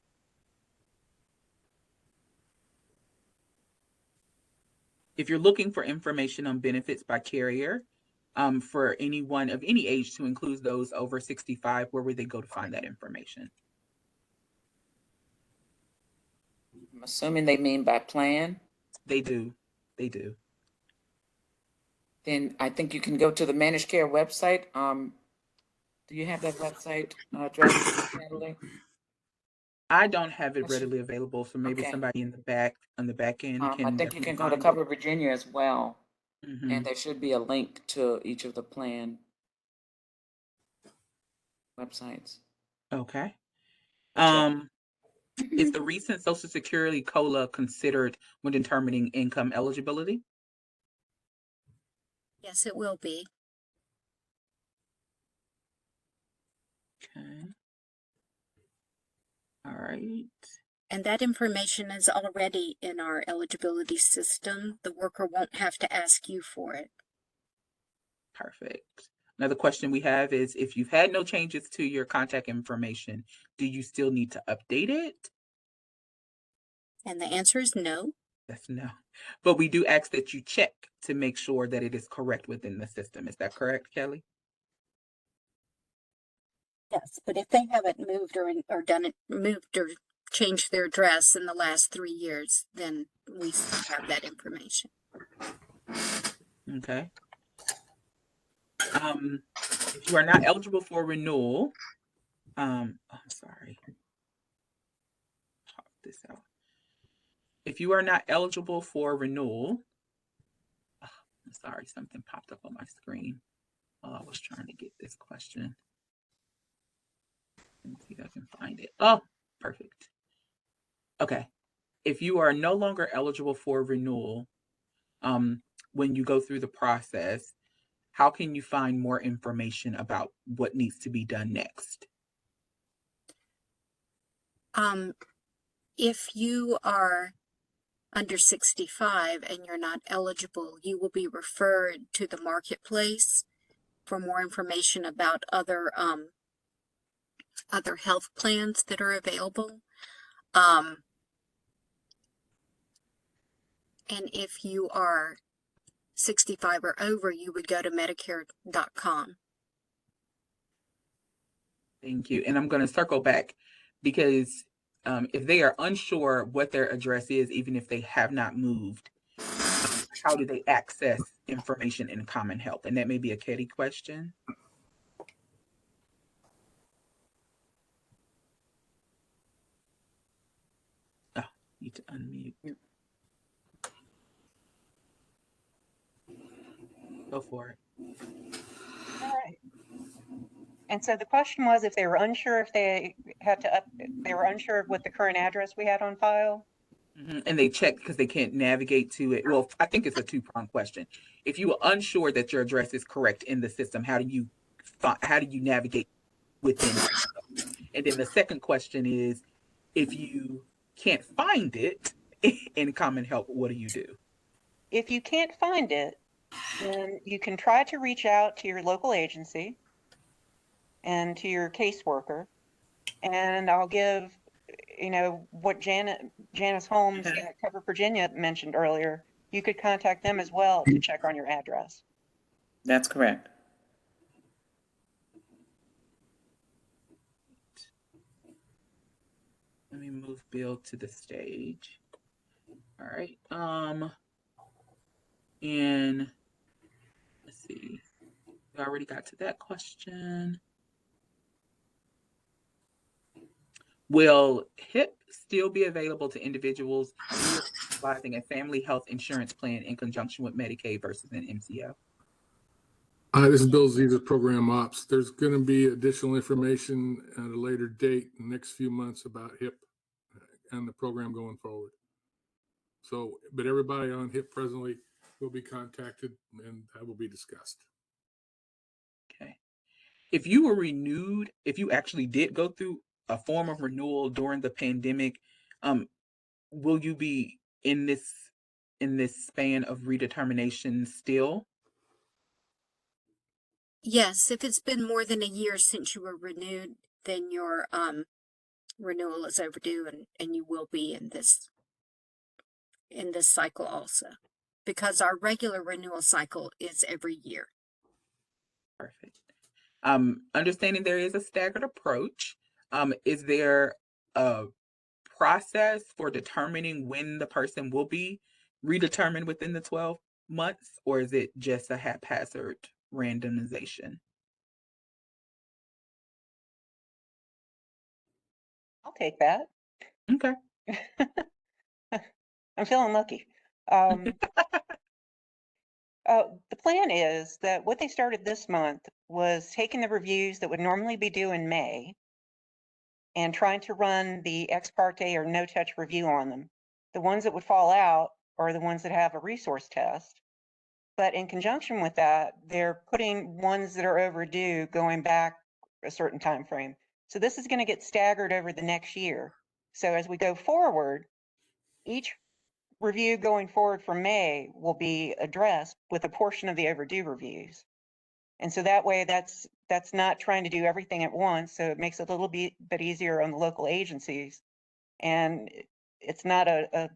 S1: if you're looking for information on benefits by carrier for anyone of any age, to include those over 65, where would they go to find that information?
S4: I'm assuming they mean by plan.
S1: They do. They do.
S4: Then I think you can go to the managed care website. Do you have that website address, Natalie?
S1: I don't have it readily available, so maybe
S4: Okay.
S1: somebody on the back end can.
S4: I think you can go to
S1: find
S4: Cover Virginia as well,
S1: it. Mhm.
S4: and there should be a link to each of the plan websites.
S1: Okay.
S4: Check.
S1: Is the recent Social Security COLA considered when determining income eligibility?
S3: Yes, it will be.
S1: Okay. All right.
S3: And that information is already in our eligibility system. The worker won't have to ask you for it.
S1: Perfect. Another question we have is, if you've had no changes to your contact information, do you still need to update it?
S3: And the answer is no.
S1: That's no. But we do ask that you check to make sure that it is correct within the system. Is that correct, Kelly?
S3: Yes, but if they haven't moved or changed their address in the last 3 years, then we still have that information.
S1: Okay. If you are not eligible for renewal, I'm sorry. Pop this out. If you are not eligible for renewal, I'm sorry, something popped up on my screen. I was trying to get this question. Let me see if I can find it. Oh, perfect. Okay. If you are no longer eligible for renewal, when you go through the process, how can you find more information about what needs to be done next?
S3: If you are under 65 and you're not eligible, you will be referred to the marketplace for more information about other health plans that are available. And if you are 65 or over, you would go to Medicare.com.
S1: Thank you. And I'm going to circle back because if they are unsure what their address is, even if they have not moved, how do they access information in Common Health? And that may be a Katie question. Oh, need to unmute. Go for it.
S2: All right. And so the question was if they were unsure if they had to they were unsure of what the current address we had on file.
S1: And they check because they can't navigate to it. Well, I think it's a two-pronged question. If you are unsure that your address is correct in the system, how do you navigate within it? And then the second question is, if you can't find it in Common Health, what do you do?
S2: If you can't find it, then you can try to reach out to your local agency and to your caseworker. And I'll give, what Janice Holmes at Cover Virginia mentioned earlier. You could contact them as well to check on your address.
S4: That's correct.
S1: Let me move Bill to the stage. All right. And let's see. We already got to that question. Will HIP still be available to individuals utilizing a family health insurance plan in conjunction with Medicaid versus an MCO?
S8: This is Bill Ziza, Program Ops. There's going to be additional information at a later date in the next few months about HIP and the program going forward. So, but everybody on HIP presently will be contacted and that will be discussed.
S1: Okay. If you were renewed, if you actually did go through a form of renewal during the pandemic, will you be in this span of redetermination still?
S3: Yes, if it's been more than a year since you were renewed, then your renewal is overdue, and you will be in this cycle also, because our regular renewal cycle is every year.
S1: Perfect. Understanding there is a staggered approach, is there a process for determining when the person will be redetermined within the 12 months, or is it just a haphazard randomization?
S2: I'll take that.
S1: Okay.
S2: I'm feeling lucky. The plan is that what they started this month was taking the reviews that would normally be due in May and trying to run the ex parte or no touch review on them. The ones that would fall out are the ones that have a resource test. But in conjunction with that, they're putting ones that are overdue going back a certain time frame. So this is going to get staggered over the next year. So as we go forward, each review going forward for May will be addressed with a portion of the overdue reviews. And so that way that's not trying to do everything at once. So it makes it a little bit easier on the local agencies. And it's not a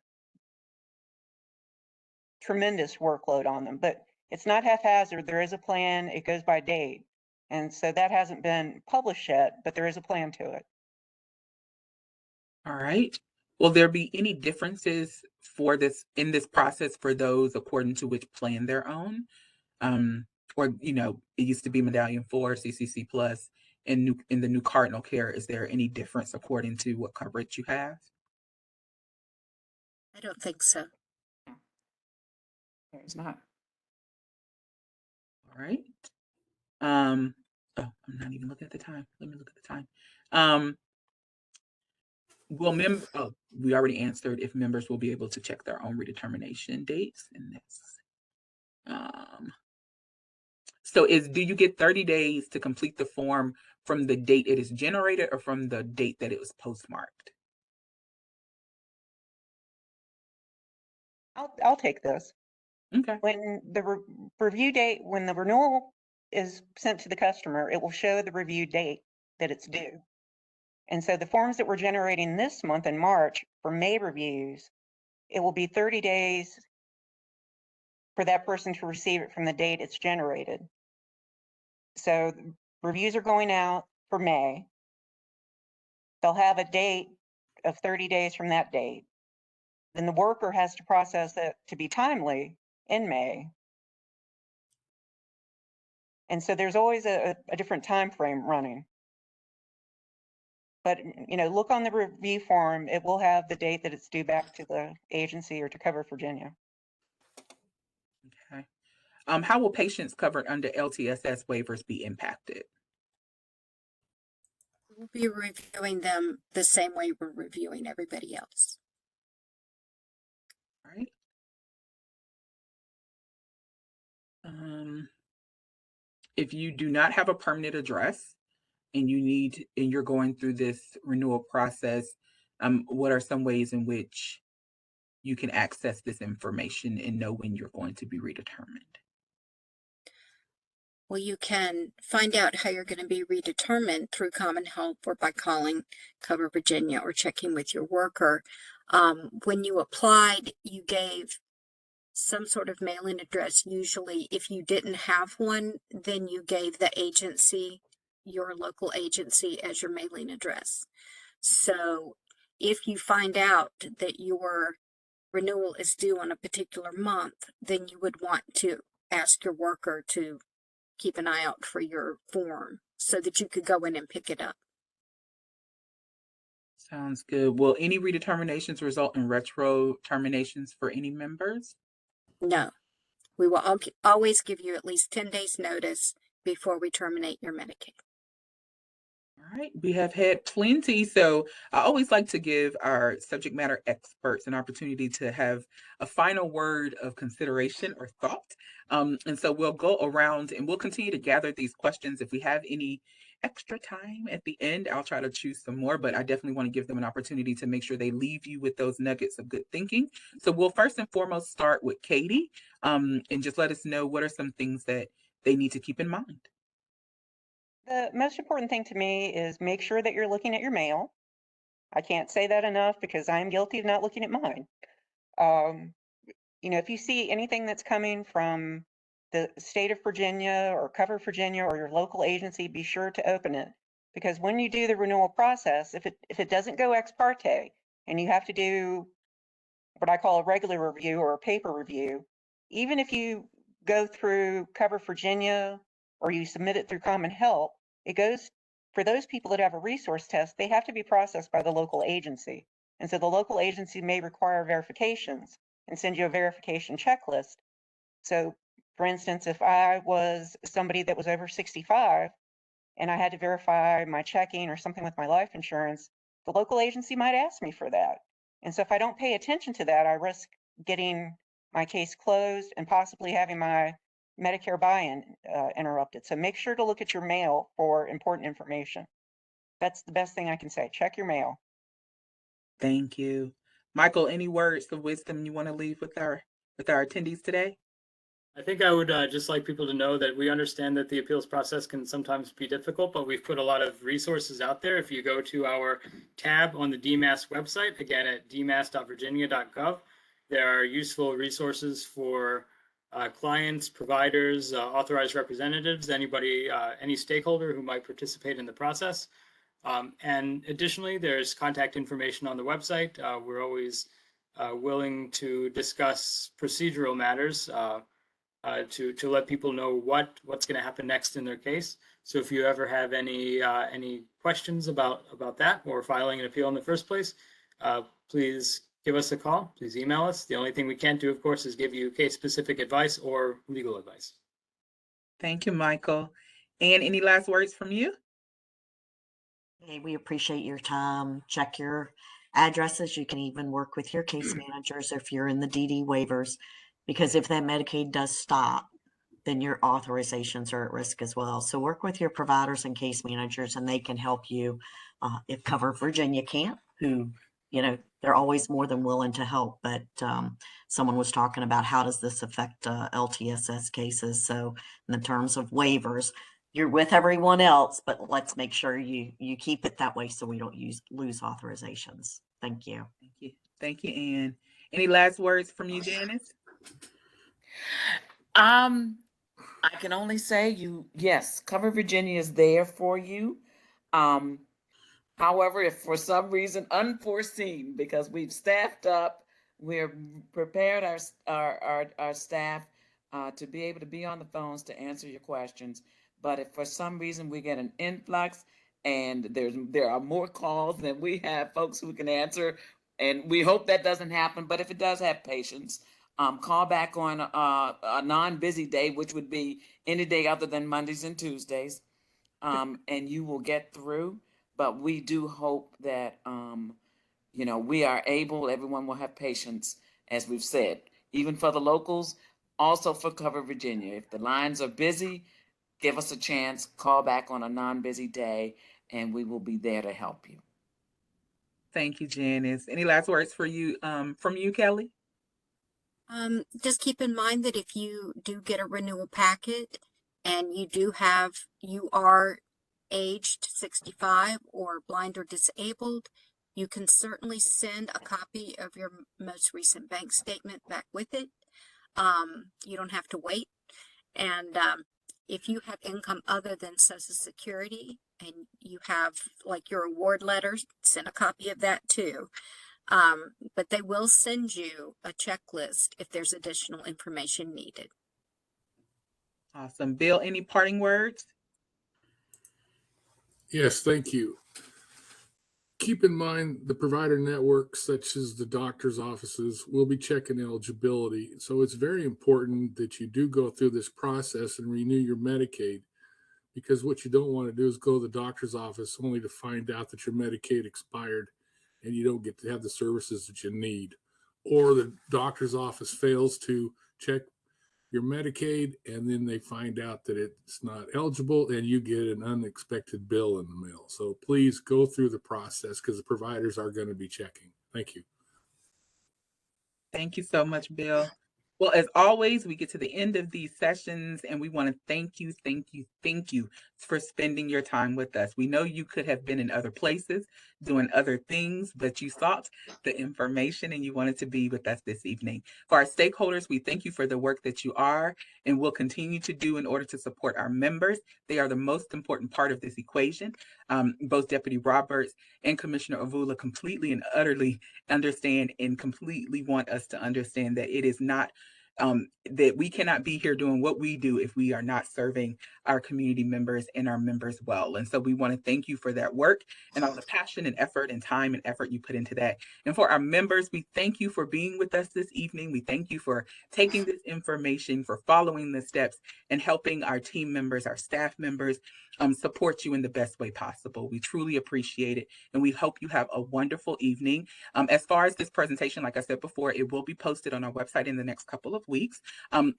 S2: tremendous workload on them, but it's not haphazard. There is a plan. It goes by date. And so that hasn't been published yet, but there is a plan to it.
S1: All right. Will there be any differences for this in this process for those according to which plan they're on? Or it used to be Medallion 4, CCC Plus, and in the new Cardinal Care. Is there any difference according to what coverage you have?
S3: I don't think so.
S4: There's not.
S1: All right. Oh, I'm not even looking at the time. Let me look at the time. We already answered if members will be able to check their own redetermination dates, and that's do you get 30 days to complete the form from the date it is generated or from the date that it was postmarked?
S2: I'll take this.
S1: Okay.
S2: When the review date, when the renewal is sent to the customer, it will show the review date that it's due. And so the forms that we're generating this month in March for May reviews, it will be 30 days for that person to receive it from the date it's generated. So reviews are going out for May. They'll have a date of 30 days from that date. Then the worker has to process it to be timely in May. And so there's always a different time frame running. But, look on the review form, it will have the date that it's due back to the agency or to Cover Virginia.
S1: Okay. How will patients covered under LTSS waivers be impacted?
S3: We'll be reviewing them the same way we're reviewing everybody else.
S1: All right. If you do not have a permanent address and you're going through this renewal process, what are some ways in which you can access this information and know when you're going to be redetermined?
S3: Well, you can find out how you're going to be redetermined through Common Help or by calling Cover Virginia or checking with your worker. When you applied, you gave some sort of mailing address. Usually, if you didn't have one, then you gave the agency, your local agency, as your mailing address. So if you find out that your renewal is due on a particular month, then you would want to ask your worker to keep an eye out for your form so that you could go in and pick it up.
S1: Sounds good. Will any redeterminations result in retro terminations for any members?
S3: No, we will always give you at least 10 days notice before we terminate your Medicaid.
S1: All right, we have had plenty. So I always like to give our subject matter experts an opportunity to have a final word of consideration or thought. And so we'll go around and we'll continue to gather these questions. If we have any extra time at the end, I'll try to choose some more, but I definitely want to give them an opportunity to make sure they leave you with those nuggets of good thinking. So we'll first and foremost start with Katie, and just let us know what are some things that they need to keep in mind.
S2: The most important thing to me is make sure that you're looking at your mail. I can't say that enough because I'm guilty of not looking at mine. If you see anything that's coming from the state of Virginia or Cover Virginia or your local agency, be sure to open it. Because when you do the renewal process, if it doesn't go ex parte and you have to do what I call a regular review or a paper review, even if you go through Cover Virginia or you submit it through Common Help, it goes for those people that have a resource test, they have to be processed by the local agency. And so the local agency may require verifications and send you a verification checklist. So for instance, if I was somebody that was over 65 and I had to verify my checking or something with my life insurance, the local agency might ask me for that. And so if I don't pay attention to that, I risk getting my case closed and possibly having my Medicare buy-in interrupted. So make sure to look at your mail for important information. That's the best thing I can say. Check your mail.
S1: Thank you. Michael, any words of wisdom you want to leave with our attendees today?
S6: I think I would just like people to know that we understand that the appeals process can sometimes be difficult, but we've put a lot of resources out there. If you go to our tab on the DMAS website, again at dmas.virginia.gov, there are useful resources for clients, providers, authorized representatives, anybody, any stakeholder who might participate in the process. And additionally, there's contact information on the website. We're always willing to discuss procedural matters to let people know what's going to happen next in their case. So if you ever have any questions about that or filing an appeal in the first place, please give us a call. Please email us. The only thing we can't do, of course, is give you case-specific advice or legal advice.
S1: Thank you, Michael. And any last words from you?
S5: Hey, we appreciate your time. Check your addresses. You can even work with your case managers if you're in the DD waivers, because if that Medicaid does stop, then your authorizations are at risk as well. So work with your providers and case managers, and they can help you. If Cover Virginia can't, who, they're always more than willing to help. But someone was talking about how does this affect LTSS cases? So in the terms of waivers, you're with everyone else, but let's make sure you keep it that way so we don't lose authorizations. Thank you.
S1: Thank you. Thank you, Ann. Any last words from you, Janice?
S4: I can only say yes, Cover Virginia is there for you. However, if for some reason unforeseen, because we've staffed up, we're prepared our staff to be able to be on the phones to answer your questions. But if for some reason we get an influx and there are more calls than we have folks who can answer, and we hope that doesn't happen, but if it does, have patience. Call back on a non-busy day, which would be any day other than Mondays and Tuesdays, and you will get through. But we do hope that, we are able, everyone will have patience, as we've said, even for the locals, also for Cover Virginia. If the lines are busy, give us a chance, call back on a non-busy day, and we will be there to help you.
S1: Thank you, Janice. Any last words for you, from you, Kelly?
S3: Just keep in mind that if you do get a renewal packet and you are aged 65 or blind or disabled, you can certainly send a copy of your most recent bank statement back with it. You don't have to wait. And if you have income other than Social Security and you have like your award letters, send a copy of that too. But they will send you a checklist if there's additional information needed.
S1: Awesome. Bill, any parting words?
S8: Yes, thank you. Keep in mind the provider networks, such as the doctor's offices, will be checking eligibility. So it's very important that you do go through this process and renew your Medicaid, because what you don't want to do is go to the doctor's office only to find out that your Medicaid expired and you don't get to have the services that you need. Or the doctor's office fails to check your Medicaid and then they find out that it's not eligible and you get an unexpected bill in the mail. So please go through the process because the providers are going to be checking. Thank you.
S1: Thank you so much, Bill. Well, as always, we get to the end of these sessions and we want to thank you for spending your time with us. We know you could have been in other places doing other things, but you sought the information and you wanted to be with us this evening. For our stakeholders, we thank you for the work that you are and will continue to do in order to support our members. They are the most important part of this equation. Both Deputy Roberts and Commissioner Avula completely and utterly understand and completely want us to understand that it is not that we cannot be here doing what we do if we are not serving our community members and our members well. And so we want to thank you for that work and all the passion and effort and time and effort you put into that. And for our members, we thank you for being with us this evening. We thank you for taking this information, for following the steps and helping our team members, our staff members, support you in the best way possible. We truly appreciate it. And we hope you have a wonderful evening. As far as this presentation, like I said before, it will be posted on our website in the next couple of weeks.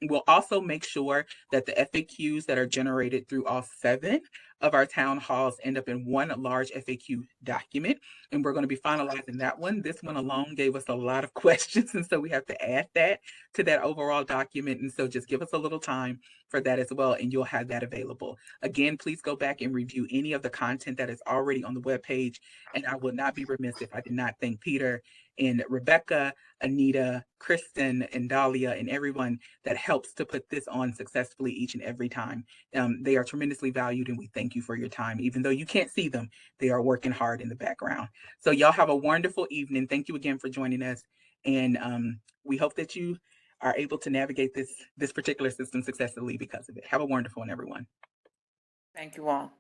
S1: We'll also make sure that the FAQs that are generated through all 7 of our town halls end up in one large FAQ document. And we're going to be finalizing that one. This one alone gave us a lot of questions. And so we have to add that to that overall document. And so just give us a little time for that as well. And you'll have that available. Again, please go back and review any of the content that is already on the webpage. And I would not be remiss if I did not thank Peter and Rebecca, Anita, Kristen, and Dahlia, and everyone that helps to put this on successfully each and every time. They are tremendously valued and we thank thank you for your time. Even though you can't see them, they are working hard in the background. So y'all have a wonderful evening. Thank you again for joining us. And we hope that you are able to navigate this particular system successfully because of it. Have a wonderful one, everyone.
S4: Thank you all.